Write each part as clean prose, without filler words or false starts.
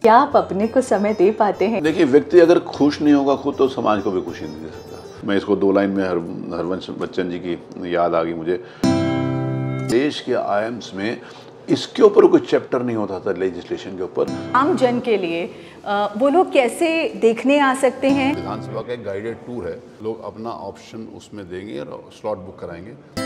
क्या आप अपने को समय दे पाते हैं? देखिए, व्यक्ति अगर खुश नहीं होगा खुद तो समाज को भी खुशी नहीं दे सकता। मैं इसको 2 लाइन में हरवंश बच्चन जी की याद आ गई मुझे। देश के आइएम्स में इसके ऊपर कोई चैप्टर नहीं होता था लेजिस्लेशन के ऊपर। आम जन के लिए वो लोग कैसे देखने आ सकते हैं? विधानसभा का एक गाइडेड टूर है, लोग अपना ऑप्शन उसमें देंगे और स्लॉट बुक कराएंगे।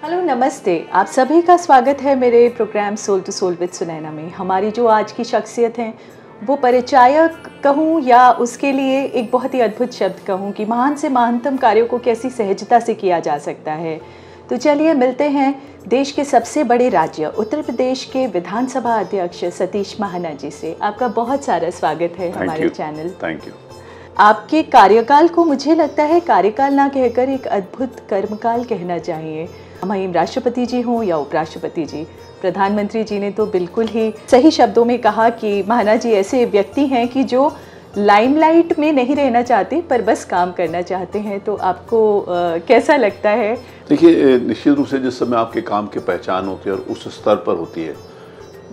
हेलो, नमस्ते। आप सभी का स्वागत है मेरे programme soul to soul with Sunaina में। हमारी जो आज की शख्सियत हैं वो परिचायक कहूँ या उसके लिए एक बहुत ही अद्भुत शब्द कहूँ कि महान से महानतम कार्यों को कैसी सहजता से किया जा सकता है। तो चलिए मिलते हैं देश के सबसे बड़े राज्य उत्तर प्रदेश के विधानसभा अध्यक्ष सतीश महाना जी से। आपका बहुत सारा स्वागत है हमारे चैनल। Thank you. आपके कार्यकाल को मुझे लगता है कार्यकाल ना कहकर एक अद्भुत कर्मकाल कहना चाहिए। महिम राष्ट्रपति जी हों या उपराष्ट्रपति जी, प्रधानमंत्री जी ने तो बिल्कुल ही सही शब्दों में कहा कि महाना जी ऐसे व्यक्ति हैं कि जो लाइमलाइट में नहीं रहना चाहते पर बस काम करना चाहते हैं। तो आपको कैसा लगता है? देखिए, निश्चित रूप से जिस समय आपके काम की पहचान होती है और उस स्तर पर होती है,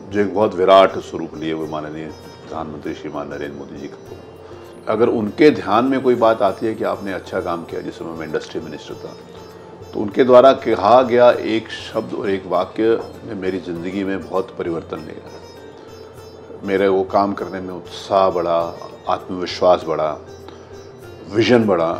जो एक बहुत विराट स्वरूप लिए हुए माननीय प्रधानमंत्री श्रीमान नरेंद्र मोदी जी का, अगर उनके ध्यान में कोई बात आती है कि आपने अच्छा काम किया, जिस समय मैं इंडस्ट्री मिनिस्टर था, तो उनके द्वारा कहा गया एक शब्द और एक वाक्य ने मेरी ज़िंदगी में बहुत परिवर्तन ले आया। मेरे वो काम करने में उत्साह बढ़ा, आत्मविश्वास बढ़ा, विजन बढ़ा,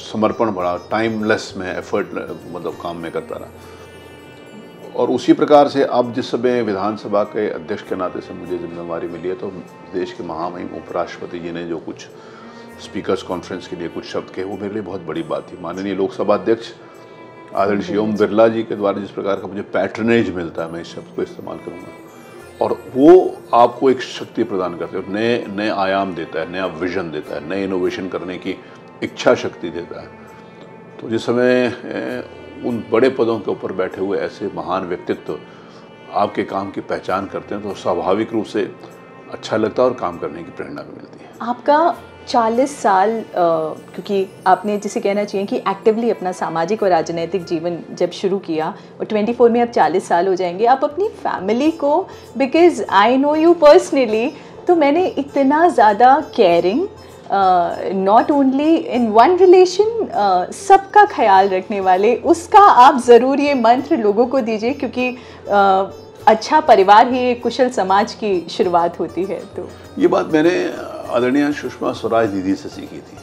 समर्पण बढ़ा, टाइमलेस में एफर्ट मतलब काम में करता रहा। और उसी प्रकार से अब जिस समय विधानसभा के अध्यक्ष के नाते से मुझे जिम्मेवारी मिली है, तो देश के महामहिम उपराष्ट्रपति जी ने जो कुछ स्पीकर्स कॉन्फ्रेंस के लिए कुछ शब्द कहे, वो मेरे लिए बहुत बड़ी बात थी। माननीय लोकसभा अध्यक्ष आदरणीय श्री ओम बिरला जी के द्वारा जिस प्रकार का मुझे पैट्रनेज मिलता है, मैं इस शब्द को इस्तेमाल करूँगा, और वो आपको एक शक्ति प्रदान करते हैं, नए नए आयाम देता है, नया विजन देता है, नए इनोवेशन करने की इच्छा शक्ति देता है। तो जिस समय उन बड़े पदों के ऊपर बैठे हुए ऐसे महान व्यक्तित्व आपके काम की पहचान करते हैं, तो स्वाभाविक रूप से अच्छा लगता है और काम करने की प्रेरणा भी मिलती है। आपका 40 साल क्योंकि आपने जिसे कहना चाहिए कि एक्टिवली अपना सामाजिक और राजनीतिक जीवन जब शुरू किया, और 24 में अब 40 साल हो जाएंगे, आप अपनी फैमिली को, because I know you personally, तो मैंने इतना ज़्यादा caring, not only in one relation, सबका ख्याल रखने वाले, उसका आप ज़रूर ये मंत्र लोगों को दीजिए, क्योंकि अच्छा परिवार ही एक कुशल समाज की शुरुआत होती है। तो ये बात मैंने आदरणीय सुषमा स्वराज दीदी से सीखी थी।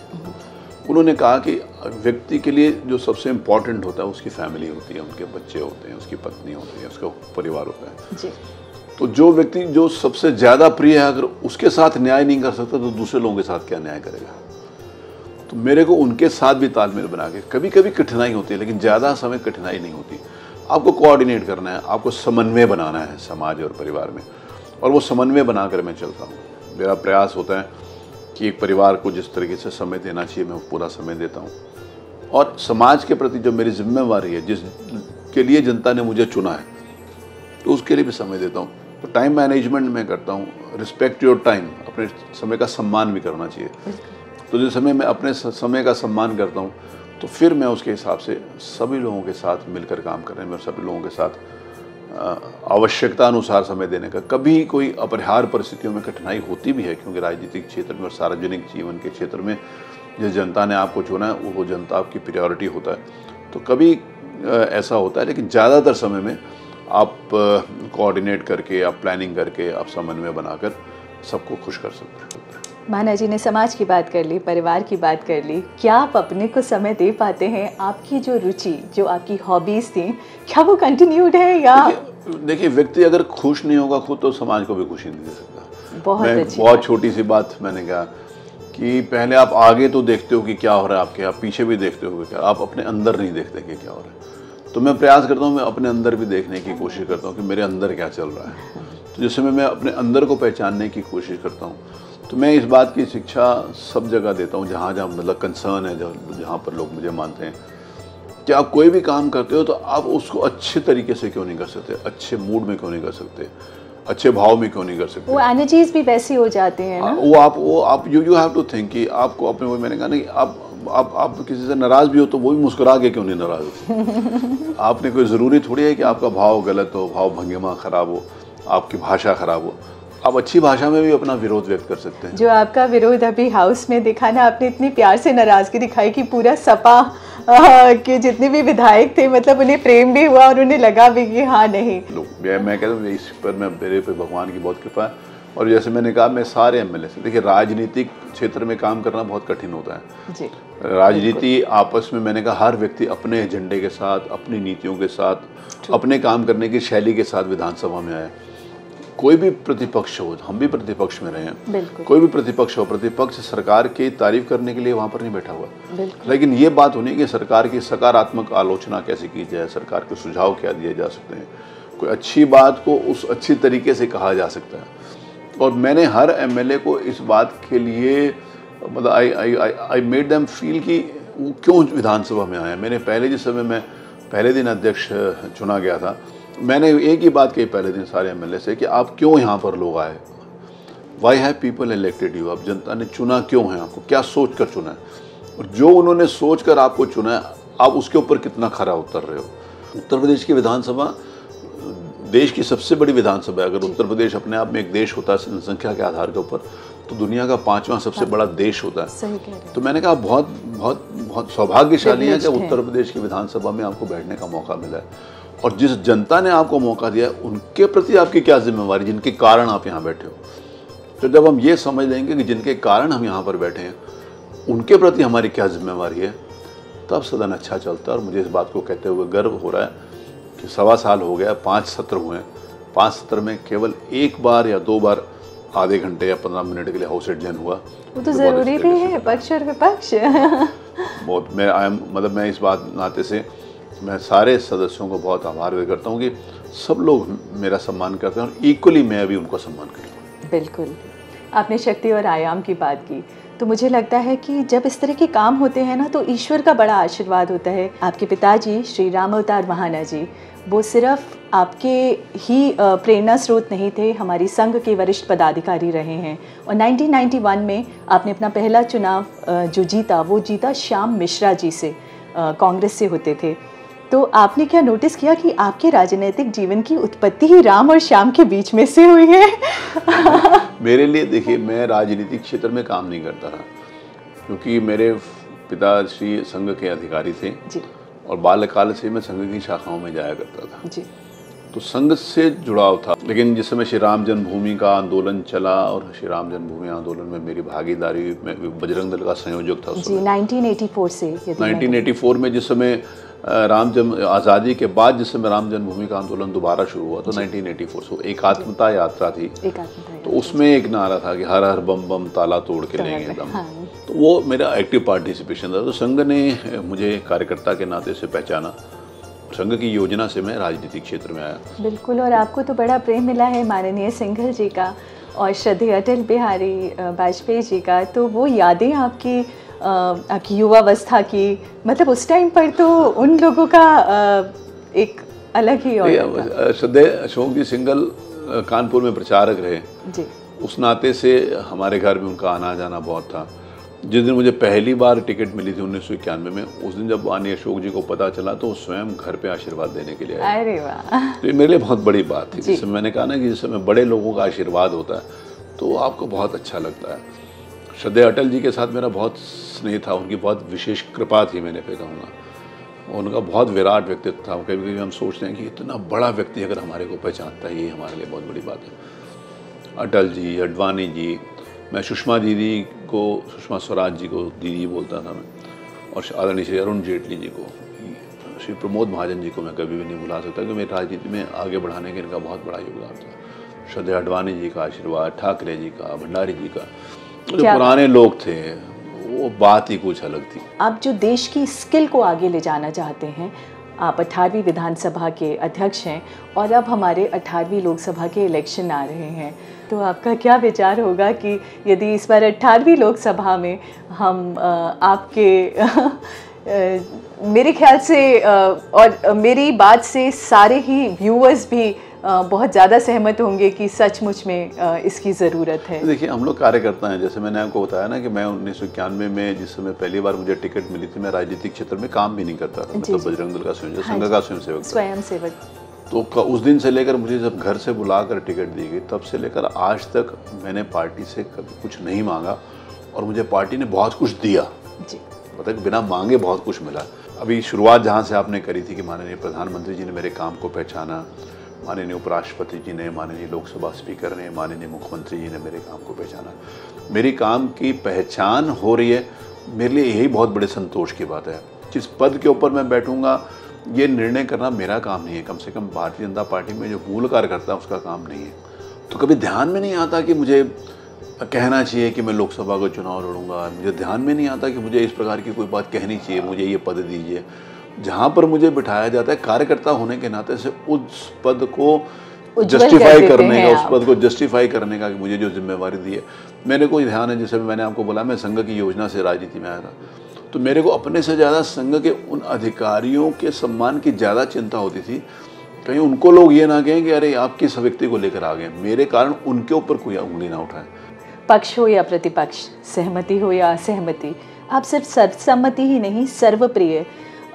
उन्होंने कहा कि व्यक्ति के लिए जो सबसे इम्पोर्टेंट होता है उसकी फैमिली होती है, उनके बच्चे होते हैं, उसकी पत्नी होती है, उसका परिवार होता है जी। तो जो व्यक्ति जो सबसे ज़्यादा प्रिय है, अगर उसके साथ न्याय नहीं कर सकता तो दूसरे लोगों के साथ क्या न्याय करेगा। तो मेरे को उनके साथ भी तालमेल बना के, कभी कभी कठिनाई होती है लेकिन ज़्यादा समय कठिनाई नहीं होती। आपको कोऑर्डिनेट करना है, आपको समन्वय बनाना है समाज और परिवार में, और वो समन्वय बनाकर मैं चलता हूँ। मेरा प्रयास होता है कि एक परिवार को जिस तरीके से समय देना चाहिए मैं पूरा समय देता हूँ, और समाज के प्रति जो मेरी जिम्मेवारी है, जिसके लिए जनता ने मुझे चुना है, तो उसके लिए भी समय देता हूँ। तो टाइम मैनेजमेंट मैं करता हूँ, रिस्पेक्ट योर टाइम, अपने समय का सम्मान भी करना चाहिए। तो जिस समय मैं अपने समय का सम्मान करता हूँ, तो फिर मैं उसके हिसाब से सभी लोगों के साथ मिलकर काम करने में, सभी लोगों के साथ आवश्यकता अनुसार समय देने का। कभी कोई अपरिहार्य परिस्थितियों में कठिनाई होती भी है, क्योंकि राजनीतिक क्षेत्र में और सार्वजनिक जीवन के क्षेत्र में जिस जनता ने आपको चुना है वो जनता आपकी प्रायोरिटी होता है। तो कभी ऐसा होता है, लेकिन ज़्यादातर समय में आप कोऑर्डिनेट करके, आप प्लानिंग करके, आप समन्वय बनाकर सबको खुश कर सकते हैं। महाना जी ने समाज की बात कर ली, परिवार की बात कर ली, क्या आप अपने को समय दे पाते हैं? आपकी जो रुचि, जो आपकी हॉबीज़ थी, क्या वो कंटिन्यूड है या? देखिए, व्यक्ति अगर खुश नहीं होगा खुद तो समाज को भी खुशी नहीं दे सकता। बहुत छोटी सी बात मैंने कहा कि पहले आप आगे तो देखते हो कि क्या हो रहा है आपके, आप पीछे भी देखते हो क्या, आप अपने अंदर नहीं देखते कि क्या हो रहा है। तो मैं प्रयास करता हूँ, मैं अपने अंदर भी देखने की कोशिश करता हूँ कि मेरे अंदर क्या चल रहा है। तो जिस समय मैं अपने अंदर को पहचानने की कोशिश करता हूँ, तो मैं इस बात की शिक्षा सब जगह देता हूँ जहाँ जहाँ मतलब कंसर्न है, जहाँ पर लोग मुझे मानते हैं कि आप कोई भी काम करते हो तो आप उसको अच्छे तरीके से क्यों नहीं कर सकते, अच्छे मूड में क्यों नहीं कर सकते, अच्छे भाव में क्यों नहीं कर सकते। वो एनर्जीज भी वैसी हो जाते हैं ना। वो आप यू हैव टू थिंक कि आपको अपने, वो मैंने कहा ना कि आप आप किसी से नाराज़ भी हो तो वो भी मुस्कुरा के क्यों नहीं नाराज़ होती। आपने कोई ज़रूरी थोड़ी है कि आपका भाव गलत हो, भाव भंगिमा ख़राब हो, आपकी भाषा ख़राब हो। आप अच्छी भाषा में भी अपना विरोध व्यक्त कर सकते हैं। जो आपका विरोध अभी हाउस में दिखा ना, आपने इतनी प्यार से नाराज़गी दिखाई कि पूरा सपा के जितने भी विधायक थे, मतलब उन्हें प्रेम भी हुआ और उन्हें लगा भी कि हाँ नहीं। मैं कहता हूँ इस पर मेरे पे भगवान की बहुत कृपा है। और जैसे मैंने कहा, मैं सारे एमएलए से, देखिए राजनीतिक क्षेत्र में काम करना बहुत कठिन होता है जी। राजनीति आपस में, मैंने कहा, हर व्यक्ति अपने एजेंडे के साथ, अपनी नीतियों के साथ, अपने काम करने की शैली के साथ विधानसभा में आए। कोई भी प्रतिपक्ष हो, हम भी प्रतिपक्ष में रहे हैं, कोई भी प्रतिपक्ष हो, प्रतिपक्ष सरकार की तारीफ करने के लिए वहाँ पर नहीं बैठा हुआ। लेकिन ये बात होनी कि सरकार की सकारात्मक आलोचना कैसे की जाए, सरकार के सुझाव क्या दिए जा सकते हैं, कोई अच्छी बात को उस अच्छी तरीके से कहा जा सकता है। और मैंने हर एमएलए को इस बात के लिए, मतलब आई मेड देम फील कि वो क्यों विधानसभा में आए। मैंने जिस समय मैं पहले दिन अध्यक्ष चुना गया था, मैंने एक ही बात कही पहले दिन सारे एमएलए से कि आप क्यों यहाँ पर लोग आए, why have people elected you. अब जनता ने चुना क्यों है आपको, क्या सोच कर चुना है, और जो उन्होंने सोच कर आपको चुना है, आप उसके ऊपर कितना खरा उतर रहे हो। उत्तर प्रदेश की विधानसभा देश की सबसे बड़ी विधानसभा है। अगर उत्तर प्रदेश अपने आप में एक देश होता है जनसंख्या के आधार के ऊपर, तो दुनिया का 5वां सबसे बड़ा देश होता है। सही कह रहे हैं। तो मैंने कहा बहुत बहुत बहुत सौभाग्यशाली है कि उत्तर प्रदेश की विधानसभा में आपको बैठने का मौका मिला है। और जिस जनता ने आपको मौका दिया है, उनके प्रति आपकी क्या जिम्मेवारी, जिनके कारण आप यहाँ बैठे हो। तो जब हम ये समझ लेंगे कि जिनके कारण हम यहाँ पर बैठे हैं, उनके प्रति हमारी क्या जिम्मेवारी है, तब सदन अच्छा चलता है। और मुझे इस बात को कहते हुए गर्व हो रहा है कि 1.25 साल हो गया, 5 सत्र हुए हैं, 5 सत्र में केवल 1 बार या 2 बार आधे घंटे या 15 मिनट के लिए हाउस एडजर्न हुआ। वो तो ज़रूरी भी है, पक्ष और विपक्ष। बहुत मैं इस बात नाते से मैं सारे सदस्यों को बहुत आभार व्यक्त करता हूँ कि सब लोग मेरा सम्मान करते हैं, और इक्वली मैं भी उनको सम्मान करता हूँ। बिल्कुल, आपने शक्ति और आयाम की बात की, तो मुझे लगता है कि जब इस तरह के काम होते हैं ना, तो ईश्वर का बड़ा आशीर्वाद होता है। आपके पिताजी श्री राम अवतार महाना जी, वो सिर्फ आपके ही प्रेरणा स्रोत नहीं थे, हमारी संघ के वरिष्ठ पदाधिकारी रहे हैं। और 1991 में आपने अपना पहला चुनाव जो जीता, वो जीता श्याम मिश्रा जी से, कांग्रेस से होते थे। तो आपने क्या नोटिस किया कि आपके राजनीतिक जीवन की उत्पत्ति ही राम और श्याम के बीच में से हुई है? मेरे लिए देखिए, मैं राजनीतिक क्षेत्र में काम नहीं करता था, क्योंकि मेरे पिताश्री संघ के अधिकारी थे जी। और बाल्यकाल से मैं संघ की शाखाओं में जाया करता था जी। तो संघ से जुड़ाव था। लेकिन जिस समय श्री राम जन्मभूमि का आंदोलन चला, और श्री राम जन्मभूमि आंदोलन में मेरी भागीदारी, मैं बजरंग दल का संयोजक था जी। 1984 से 1984 में, जिस समय आज़ादी के बाद जिस समय राम जन्मभूमि का आंदोलन दोबारा शुरू हुआ, तो 1984 से एकात्मता यात्रा थी। तो उसमें एक नारा था कि हर हर बम बम ताला तोड़ के लेंगे दम। तो वो मेरा एक्टिव पार्टिसिपेशन था। तो संघ ने मुझे कार्यकर्ता के नाते से पहचाना, संघ की योजना से मैं राजनीतिक क्षेत्र में आया। बिल्कुल, और आपको तो बड़ा प्रेम मिला है माननीय सिंघल जी का और श्रद्धेय अटल बिहारी वाजपेयी जी का। तो वो यादें आपकी युवावस्था की, मतलब उस टाइम पर तो उन लोगों का एक अलग ही और श्रद्धेय अशोक जी सिंघल कानपुर में प्रचारक रहे जी। उस नाते से हमारे घर में उनका आना जाना बहुत था। जिस दिन मुझे पहली बार टिकट मिली थी 1991 में, उस दिन जब माननीय अशोक जी को पता चला, तो वो स्वयं घर पे आशीर्वाद देने के लिए आए। अरे वाह! तो ये मेरे लिए बहुत बड़ी बात थी। जिसमें मैंने कहा ना कि जिस समय बड़े लोगों का आशीर्वाद होता है, तो आपको बहुत अच्छा लगता है। श्रद्धेय अटल जी के साथ मेरा बहुत स्नेह था, उनकी बहुत विशेष कृपा थी, मैंने पे कहूँगा। उनका बहुत विराट व्यक्तित्व था। कभी कभी हम सोचते हैं कि इतना बड़ा व्यक्ति अगर हमारे को पहचानता है, ये हमारे लिए बहुत बड़ी बात है। अटल जी, अडवाणी जी, मैं सुषमा दीदी को, सुषमा स्वराज जी को दीदी बोलता था मैं, और आदरणीय श्री अरुण जेटली जी को, श्री प्रमोद महाजन जी को मैं कभी भी नहीं भुला सकता, क्योंकि मेरी राजनीति में आगे बढ़ाने के इनका बहुत बड़ा योगदान था। श्रद्धेय अडवाणी जी का आशीर्वाद, ठाकरे जी का, भंडारी जी का, जो पुराने लोग थे, वो बात ही कुछ अलग थी। आप जो देश की स्किल को आगे ले जाना चाहते हैं, आप 18वीं विधानसभा के अध्यक्ष हैं, और अब हमारे 18वीं लोकसभा के इलेक्शन आ रहे हैं, तो आपका क्या विचार होगा कि यदि इस बार 18वीं लोकसभा में हम आपके मेरे ख्याल से और मेरी बात से सारे ही व्यूअर्स भी बहुत ज़्यादा सहमत होंगे कि सचमुच में इसकी ज़रूरत है। देखिए, हम लोग कार्यकर्ता हैं। जैसे मैंने आपको बताया ना कि मैं 1991 में जिस समय पहली बार मुझे टिकट मिली थी, मैं राजनीतिक क्षेत्र में काम भी नहीं करता था। मतलब बजरंग दल का संघ का स्वयंसेवक। तो उस दिन से लेकर मुझे जब घर से बुलाकर टिकट दी गई, तब से लेकर आज तक मैंने पार्टी से कभी कुछ नहीं मांगा और मुझे पार्टी ने बहुत कुछ दिया जी। मतलब बिना मांगे बहुत कुछ मिला। अभी शुरुआत जहाँ से आपने करी थी कि माननीय प्रधानमंत्री जी ने मेरे काम को पहचाना, माननीय उपराष्ट्रपति जी ने, माननीय लोकसभा स्पीकर ने, माननीय मुख्यमंत्री जी ने मेरे काम को पहचाना, मेरी काम की पहचान हो रही है, मेरे लिए यही बहुत बड़े संतोष की बात है। जिस पद के ऊपर मैं बैठूंगा ये निर्णय करना मेरा काम नहीं है, कम से कम भारतीय जनता पार्टी में जो मूल कार्यकर्ता है उसका काम नहीं है। तो कभी ध्यान में नहीं आता कि मुझे कहना चाहिए कि मैं लोकसभा का चुनाव लड़ूंगा, मुझे ध्यान में नहीं आता कि मुझे इस प्रकार की कोई बात कहनी चाहिए, मुझे ये पद दीजिए। जहाँ पर मुझे बिठाया जाता है कार्यकर्ता होने के नाते से उस पद को जस्टिफाई करने का, उस पद को जस्टिफाई करने का कि मुझे जो जिम्मेवारी दी है। मेरे को ध्यान है, जैसे मैंने आपको बोला मैं संघ की योजना से राजनीति में आया था, तो मेरे को अपने से ज़्यादा संघ के उन अधिकारियों के सम्मान की ज़्यादा चिंता होती थी, कहीं उनको लोग ये ना कहें कि अरे आप किस व्यक्ति को लेकर आ गए, मेरे कारण उनके ऊपर कोई उंगली ना उठाए। पक्ष हो या प्रतिपक्ष, सहमति हो या असहमति, आप सिर्फ सर्वसम्मति ही नहीं सर्वप्रिय।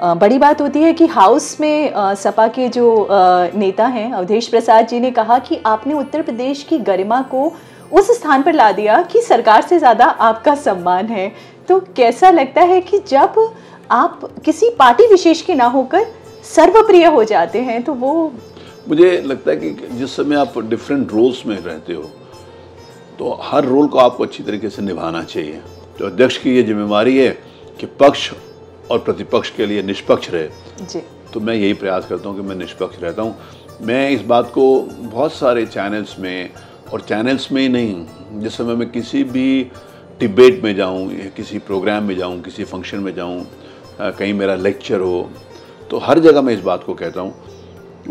बड़ी बात होती है कि हाउस में सपा के जो नेता हैं अवधेश प्रसाद जी ने कहा कि आपने उत्तर प्रदेश की गरिमा को उस स्थान पर ला दिया कि सरकार से ज़्यादा आपका सम्मान है। तो कैसा लगता है कि जब आप किसी पार्टी विशेष के ना होकर सर्वप्रिय हो जाते हैं, तो वो मुझे लगता है कि जिस समय आप डिफरेंट रोल्स में रहते हो तो हर रोल को आपको अच्छी तरीके से निभाना चाहिए। तो अध्यक्ष की ये जिम्मेवारी है कि पक्ष और प्रतिपक्ष के लिए निष्पक्ष रहे जी। तो मैं यही प्रयास करता हूँ कि मैं निष्पक्ष रहता हूँ। मैं इस बात को बहुत सारे चैनल्स में, और चैनल्स में ही नहीं, जिस समय मैं किसी भी डिबेट में जाऊँ, किसी प्रोग्राम में जाऊँ, किसी फंक्शन में जाऊँ, कहीं मेरा लेक्चर हो, तो हर जगह मैं इस बात को कहता हूँ।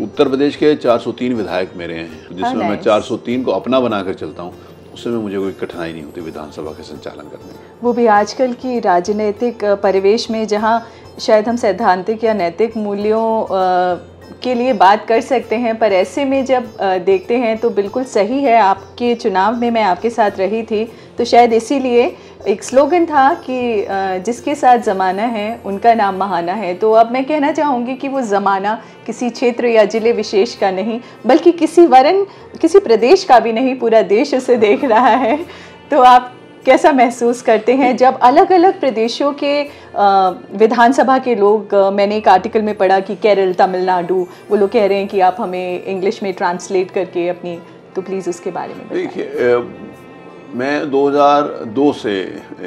उत्तर प्रदेश के 403 विधायक मेरे हैं, जिसमें मैं 403 को अपना बनाकर चलता हूँ। उस समय मुझे कोई कठिनाई नहीं होती विधानसभा के संचालन करने में। वो भी आजकल की राजनीतिक परिवेश में, जहाँ शायद हम सैद्धांतिक या नैतिक मूल्यों के लिए बात कर सकते हैं, पर ऐसे में जब देखते हैं तो बिल्कुल सही है। आपके चुनाव में मैं आपके साथ रही थी, तो शायद इसीलिए एक स्लोगन था कि जिसके साथ ज़माना है उनका नाम महाना है। तो अब मैं कहना चाहूँगी कि वो ज़माना किसी क्षेत्र या ज़िले विशेष का नहीं, बल्कि किसी प्रदेश का भी नहीं, पूरा देश उसे देख रहा है। तो आप कैसा महसूस करते हैं जब अलग अलग प्रदेशों के विधानसभा के लोग, मैंने एक आर्टिकल में पढ़ा कि केरल, तमिलनाडु, वो लोग कह रहे हैं कि आप हमें इंग्लिश में ट्रांसलेट करके अपनी, तो प्लीज़ उसके बारे में बताइए। देखिए, मैं 2002 से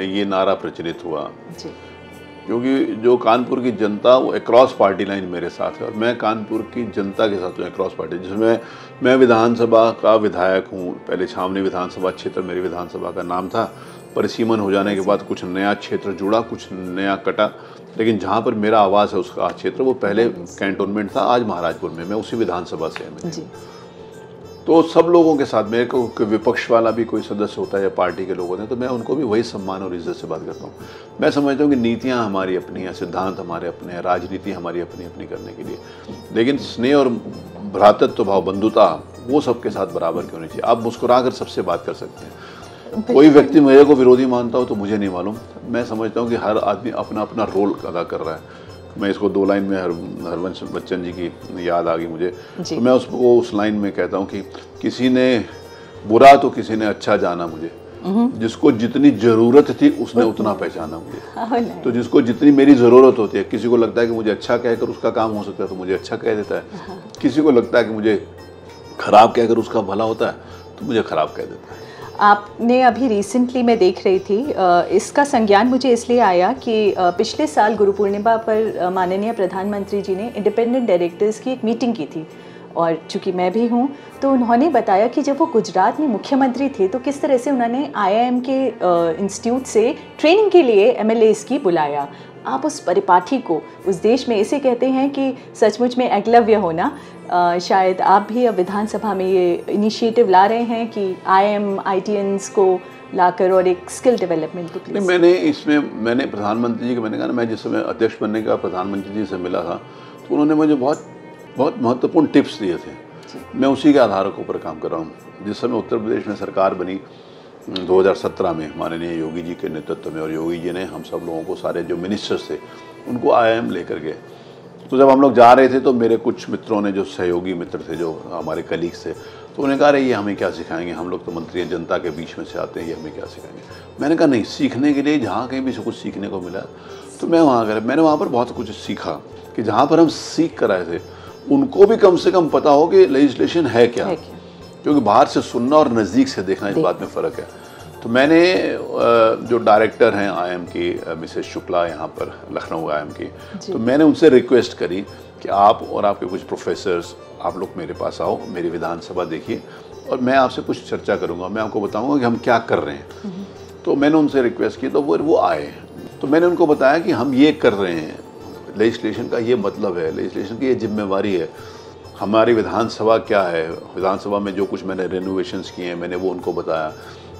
ये नारा प्रचलित हुआ जी। क्योंकि जो कानपुर की जनता वो अक्रॉस पार्टी लाइन मेरे साथ है और मैं कानपुर की जनता के साथ हूँ अक्रॉस पार्टी, जिसमें मैं विधानसभा का विधायक हूँ। पहले छावनी विधानसभा क्षेत्र मेरी विधानसभा का नाम था, परिसीमन हो जाने के बाद कुछ नया क्षेत्र जुड़ा, कुछ नया कटा, लेकिन जहाँ पर मेरा आवास है उसका क्षेत्र वो पहले कैंटोनमेंट था, आज महाराजपुर में, मैं उसी विधानसभा से है। तो सब लोगों के साथ, मेरे को विपक्ष वाला भी कोई सदस्य होता है या पार्टी के लोग होते हैं, तो मैं उनको भी वही सम्मान और इज्जत से बात करता हूँ। मैं समझता हूँ कि नीतियाँ हमारी अपनी हैं, सिद्धांत हमारे अपने हैं, राजनीति हमारी अपनी अपनी करने के लिए, लेकिन स्नेह और भ्रातृत्व भाव, बंधुता, वो सबके साथ बराबर की होनी चाहिए। आप मुस्कुरा कर सबसे बात कर सकते हैं। कोई व्यक्ति मेरे को विरोधी मानता हो तो मुझे नहीं मालूम। मैं समझता हूँ कि हर आदमी अपना अपना रोल अदा कर रहा है। मैं इसको 2 लाइन में हरवंश बच्चन जी की याद आ गई मुझे, तो मैं उसको उस लाइन में कहता हूँ कि किसी ने बुरा तो किसी ने अच्छा जाना मुझे, जिसको जितनी ज़रूरत थी उसने उतना पहचाना मुझे। तो जिसको जितनी मेरी ज़रूरत होती है, किसी को लगता है कि मुझे अच्छा कहकर उसका काम हो सकता है तो मुझे अच्छा कह देता है, किसी को लगता है कि मुझे खराब कहकर उसका भला होता है तो मुझे खराब कह देता है। आपने अभी रिसेंटली, मैं देख रही थी, इसका संज्ञान मुझे इसलिए आया कि पिछले साल गुरु पूर्णिमा पर माननीय प्रधानमंत्री जी ने इंडिपेंडेंट डायरेक्टर्स की एक मीटिंग की थी, और चूँकि मैं भी हूँ तो उन्होंने बताया कि जब वो गुजरात में मुख्यमंत्री थे तो किस तरह से उन्होंने IIM के इंस्टीट्यूट से ट्रेनिंग के लिए MLAs की बुलाया। आप उस परिपाठी को उस देश में इसे कहते हैं कि सचमुच में एकलव्य होना। शायद आप भी अब विधानसभा में ये इनिशिएटिव ला रहे हैं कि IIM ITNs को लाकर और एक स्किल डेवलपमेंट को। नहीं, मैंने प्रधानमंत्री जी को, मैंने कहा ना, मैं जिस समय अध्यक्ष बनने का प्रधानमंत्री जी से मिला था तो उन्होंने मुझे बहुत बहुत महत्वपूर्ण टिप्स दिए थे मैं उसी के आधार के ऊपर काम कर रहा हूँ। जिस समय उत्तर प्रदेश में सरकार बनी 2017 में माननीय योगी जी के नेतृत्व में, और योगी जी ने हम सब लोगों को, सारे जो मिनिस्टर्स थे उनको IIM लेकर गए। तो जब हम लोग जा रहे थे तो मेरे कुछ मित्रों ने, जो सहयोगी मित्र थे, जो हमारे कलीग्स थे, तो उन्हें कहा रहे ये हमें क्या सिखाएंगे, हम लोग तो मंत्री जनता के बीच में से आते हैं, ये हमें क्या सिखाएंगे। मैंने कहा नहीं, सीखने के लिए जहाँ कहीं भी कुछ सीखने को मिला तो मैं वहाँ गया। मैंने वहाँ पर बहुत कुछ सीखा कि जहाँ पर हम सीख कर आए थे उनको भी कम से कम पता हो कि लेजिस्लेशन है क्या, क्योंकि बाहर से सुनना और नज़दीक से देखना, इस बात में फ़र्क है। तो मैंने जो डायरेक्टर हैं IIM की, मिसेस शुक्ला यहाँ पर लखनऊ IIM की, तो मैंने उनसे रिक्वेस्ट करी कि आप और आपके कुछ प्रोफेसर्स, आप लोग मेरे पास आओ, मेरी विधानसभा देखिए और मैं आपसे कुछ चर्चा करूँगा, मैं आपको बताऊँगा कि हम क्या कर रहे हैं। तो मैंने उनसे रिक्वेस्ट की, तो वो आए। तो मैंने उनको बताया कि हम ये कर रहे हैं, लेजिस्लेशन का ये मतलब है, लेजिस्लेशन की ये जिम्मेवारी है, हमारी विधानसभा क्या है, विधानसभा में जो कुछ मैंने रेनोवेशंस किए हैं मैंने वो उनको बताया,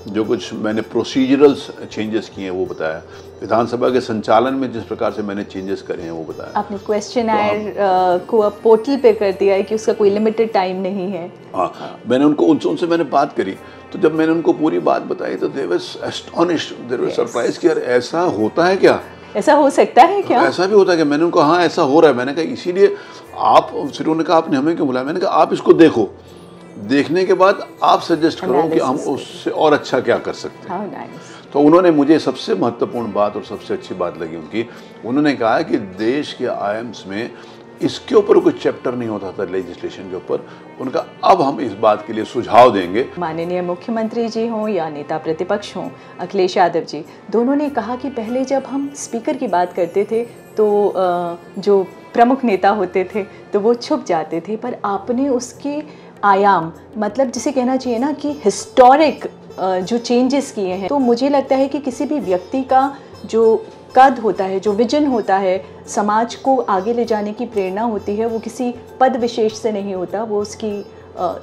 जो कुछ मैंने प्रोसीजरल चेंजेस किए हैं वो बताया, विधानसभा के संचालन में जिस प्रकार से मैंने चेंजेस करे हैं वो बताया। आपने क्वेश्चनर को अब पोर्टल पे कर दिया है कि उसका कोई लिमिटेड टाइम नहीं है। हाँ, मैंने उनसे मैंने बात करी, तो जब मैंने उनको पूरी बात बताई तो दे वर एस्टोनिश्ड, दे वर सरप्राइज कि यार ऐसा होता है क्या, ऐसा हो सकता है क्या, ऐसा भी होता है क्या। मैंने उनको हाँ ऐसा हो रहा है। मैंने कहा इसीलिए आप, फिर उन्होंने कहा आपने हमें क्यों बुलाया। मैंने कहा आप इसको देखो, देखने के बाद आप सजेस्ट करो कि हम उससे और अच्छा क्या कर सकते हैं। तो उन्होंने, मुझे सबसे महत्वपूर्ण बात और सबसे अच्छी बात लगी उनकी, उन्होंने कहा कि देश के IIMs में इसके ऊपर कोई चैप्टर नहीं होता था लेजिस्लेशन के ऊपर, उनका अब हम इस बात के लिए सुझाव देंगे। माननीय मुख्यमंत्री जी हों या नेता प्रतिपक्ष हों अखिलेश यादव जी, दोनों ने कहा कि पहले जब हम स्पीकर की बात करते थे तो जो प्रमुख नेता होते थे तो वो छुप जाते थे, पर आपने उसके आयाम, मतलब जिसे कहना चाहिए ना कि हिस्टोरिक जो चेंजेस किए हैं। तो मुझे लगता है कि किसी भी व्यक्ति का जो कद होता है, जो विजन होता है, समाज को आगे ले जाने की प्रेरणा होती है, वो किसी पद विशेष से नहीं होता, वो उसकी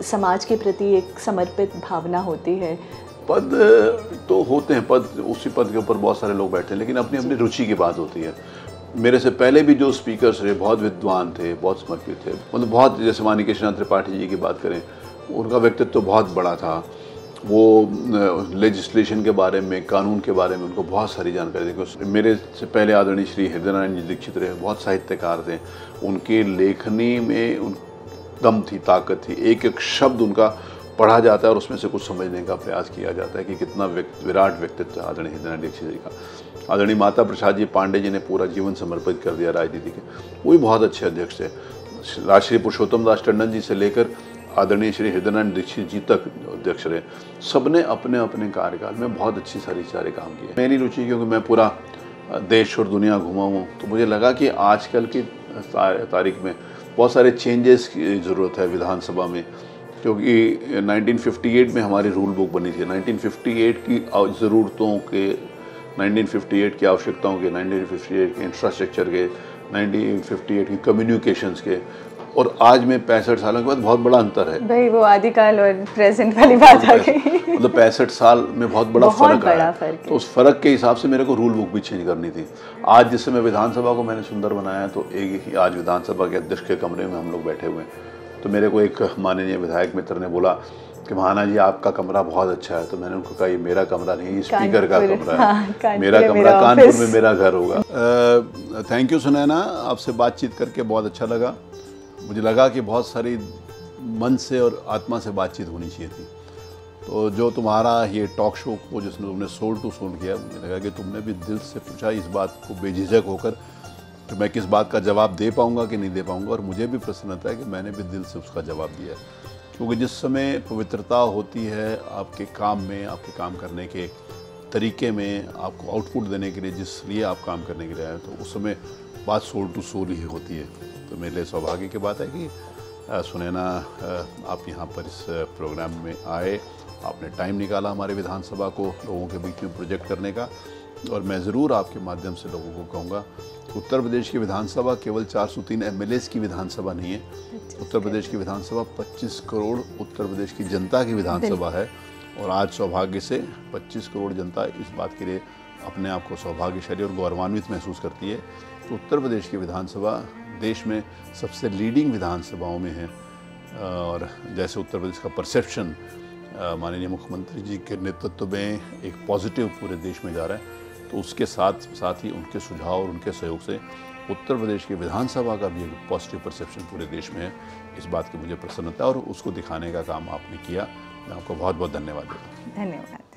समाज के प्रति एक समर्पित भावना होती है। पद तो होते हैं, पद, उसी पद के ऊपर बहुत सारे लोग बैठे हैं, लेकिन अपनी अपनी रुचि की बात होती है। मेरे से पहले भी जो स्पीकर्स रहे बहुत विद्वान थे, बहुत समर्पित थे, मतलब बहुत, जैसे माननीय कृष्णा त्रिपाठी जी की बात करें, उनका व्यक्तित्व तो बहुत बड़ा था। वो लेजिस्लेशन के बारे में, कानून के बारे में उनको बहुत सारी जानकारी थी। मेरे से पहले आदरणीय श्री हृदय नारायण जी दीक्षित रहे, बहुत साहित्यकार थे, उनके लेखनी में दम थी, ताकत थी, एक एक शब्द उनका पढ़ा जाता है और उसमें से कुछ समझने का प्रयास किया जाता है कि कितना विराट व्यक्तित्व आदरणीय हृदय नारायण दीक्षित जी का। आदरणीय माता प्रसाद जी पांडे जी ने पूरा जीवन समर्पित कर दिया राजनीति के, वो भी बहुत अच्छे अध्यक्ष थे। राष्ट्रीय पुरुषोत्तम दास टंडन जी से लेकर आदरणीय श्री हृदय नारायण दीक्षित जी तक अध्यक्ष रहे, सबने अपने अपने कार्यकाल में बहुत अच्छी सारे काम किए। मेरी रुचि, क्योंकि मैं पूरा देश और दुनिया घूमा हूँ, तो मुझे लगा कि आजकल की तारीख में बहुत सारे चेंजेस की ज़रूरत है विधानसभा में, क्योंकि 1958 में हमारी रूल बुक बनी थी। 1958 की ज़रूरतों के, 1958 की आवश्यकताओं के, 1958 के इंफ्रास्ट्रक्चर के, 1958 की कम्युनिकेशंस के, और आज में 65 सालों के बाद बहुत बड़ा अंतर है भाई। वो आदिकाल और प्रेजेंट वाली बात आ गई। मतलब 65 साल में बहुत बड़ा फर्क आया। तो उस फर्क के हिसाब से मेरे को रूल बुक भी चेंज करनी थी। आज जिस समय विधानसभा को मैंने सुंदर बनाया, तो एक ही आज विधानसभा के अध्यक्ष के कमरे में हम लोग बैठे हुए हैं, तो मेरे को एक माननीय विधायक मित्र ने बोला कि महाना जी आपका कमरा बहुत अच्छा है। तो मैंने उनको कहा ये मेरा कमरा नहीं, ये स्पीकर का कमरा है, मेरा कमरा कानपुर में मेरा घर होगा। थैंक यू सुनैना, आपसे बातचीत करके बहुत अच्छा लगा। मुझे लगा कि बहुत सारी मन से और आत्मा से बातचीत होनी चाहिए थी। तो जो तुम्हारा ये टॉक शो को जिसने तुमने सोल टू सोल किया, मुझे लगा कि तुमने भी दिल से पूछा इस बात को बेझिझक होकर कि मैं किस बात का जवाब दे पाऊँगा कि नहीं दे पाऊँगा, और मुझे भी प्रसन्नता है कि मैंने भी दिल से उसका जवाब दिया। क्योंकि जिस समय पवित्रता होती है आपके काम में, आपके काम करने के तरीके में, आपको आउटपुट देने के लिए जिस लिए आप काम करने के लिए आए, तो उस समय बात सोल टू सोल ही होती है। तो मेरे लिए सौभाग्य की बात है कि सुनैना आप यहाँ पर इस प्रोग्राम में आए, आपने टाइम निकाला हमारे विधानसभा को लोगों के बीच में प्रोजेक्ट करने का। और मैं ज़रूर आपके माध्यम से लोगों को कहूँगा, उत्तर प्रदेश की विधानसभा केवल 403 MLAs की विधानसभा नहीं है। उत्तर प्रदेश की विधानसभा 25 करोड़ उत्तर प्रदेश की जनता की विधानसभा है। और आज सौभाग्य से 25 करोड़ जनता इस बात के लिए अपने आप को सौभाग्यशाली और गौरवान्वित महसूस करती है। तो उत्तर प्रदेश की विधानसभा देश में सबसे लीडिंग विधानसभाओं में है। और जैसे उत्तर प्रदेश का परसेप्शन माननीय मुख्यमंत्री जी के नेतृत्व में एक पॉजिटिव पूरे देश में जा रहा है, तो उसके साथ ही उनके सुझाव और उनके सहयोग से उत्तर प्रदेश की विधानसभा का भी एक पॉजिटिव परसेप्शन पूरे देश में है। इस बात की मुझे प्रसन्नता है और उसको दिखाने का काम आपने किया। मैं आपको बहुत बहुत धन्यवाद देता हूँ। धन्यवाद।